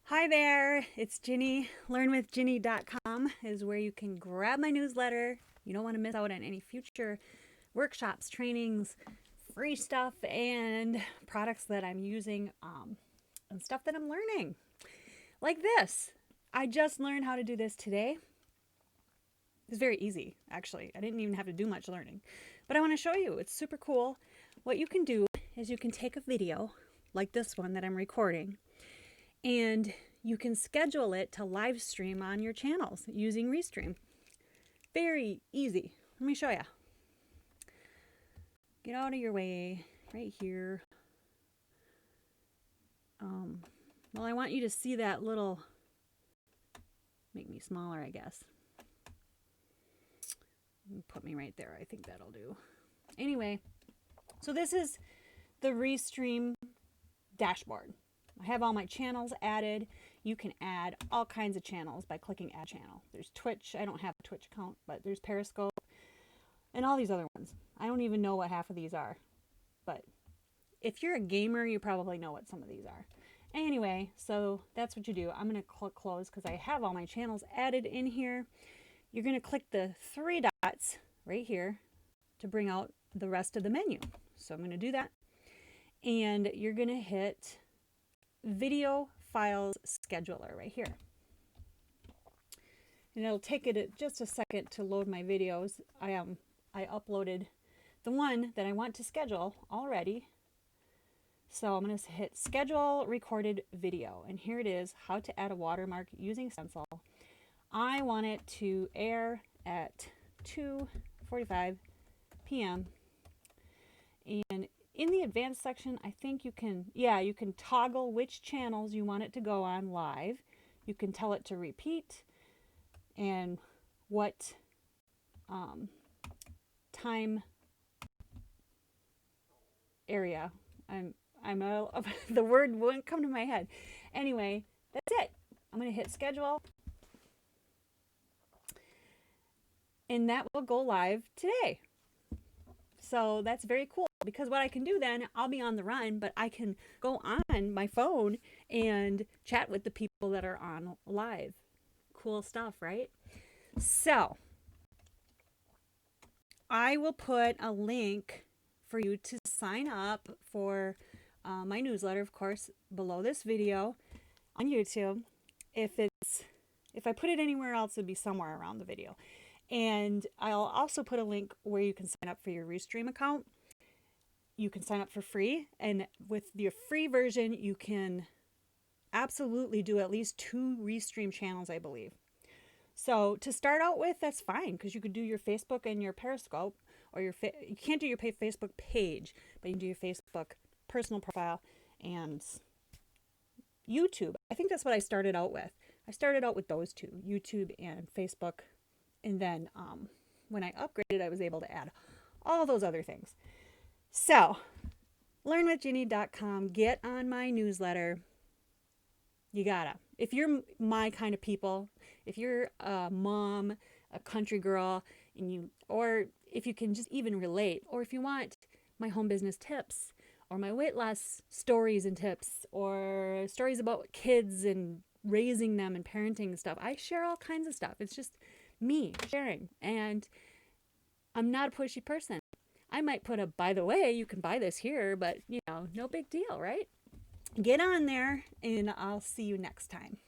Hi there, it's Ginny. LearnWithGinny.com is where you can grab my newsletter. You don't want to miss out on any future workshops, trainings, free stuff, and products that I'm using and stuff that I'm learning. Like this. I just learned how to do this today. It's very easy, actually. I didn't even have to do much learning. But I want to show you. It's super cool. What you can do is you can take a video like this one that I'm recording, and you can schedule it to live stream on your channels using Restream. Very easy. Let me show you. Get out of your way right here. Well, I want you to see that little, make me smaller, I guess. Put me right there. I think that'll do. Anyway, so this is the Restream dashboard. I have all my channels added. You can add all kinds of channels by clicking Add Channel. There's Twitch. I don't have a Twitch account, but there's Periscope and all these other ones. I don't even know what half of these are. But if you're a gamer, you probably know what some of these are. Anyway, so that's what you do. I'm going to click Close because I have all my channels added in here. You're going to click the three dots right here to bring out the rest of the menu. So I'm going to do that. And you're going to hit Video Files Scheduler right here. And it'll take it just a second to load my videos. I uploaded the one that I want to schedule already. So I'm going to hit Schedule Recorded Video. And here it is, how to add a watermark using Stencil. I want it to air at 2:45 p.m. And in the advanced section, I think you can toggle which channels you want it to go on live. You can tell it to repeat and what time area. The word wouldn't come to my head. Anyway, that's it. I'm going to hit schedule. And that will go live today. So that's very cool because what I can do then, I'll be on the run, but I can go on my phone and chat with the people that are on live. Cool stuff, right? So I will put a link for you to sign up for my newsletter, of course, below this video on YouTube. If I put it anywhere else, it'd be somewhere around the video. And I'll also put a link where you can sign up for your Restream account. You can sign up for free, and with your free version, you can absolutely do at least 2 Restream channels, I believe. So to start out with, that's fine, because you could do your Facebook and your Periscope, or you can't do your Facebook page, but you can do your Facebook personal profile and YouTube. I think that's what I started out with. I started out with those 2, YouTube and Facebook. And then when I upgraded, I was able to add all those other things. So, LearnWithGinny.com, get on my newsletter. You gotta. If you're my kind of people, if you're a mom, a country girl, or if you can just even relate, or if you want my home business tips, or my weight loss stories and tips, or stories about kids and raising them and parenting and stuff, I share all kinds of stuff. It's just me sharing, and I'm not a pushy person. I might put a, by the way, you can buy this here, but no big deal, right? Get on there, and I'll see you next time.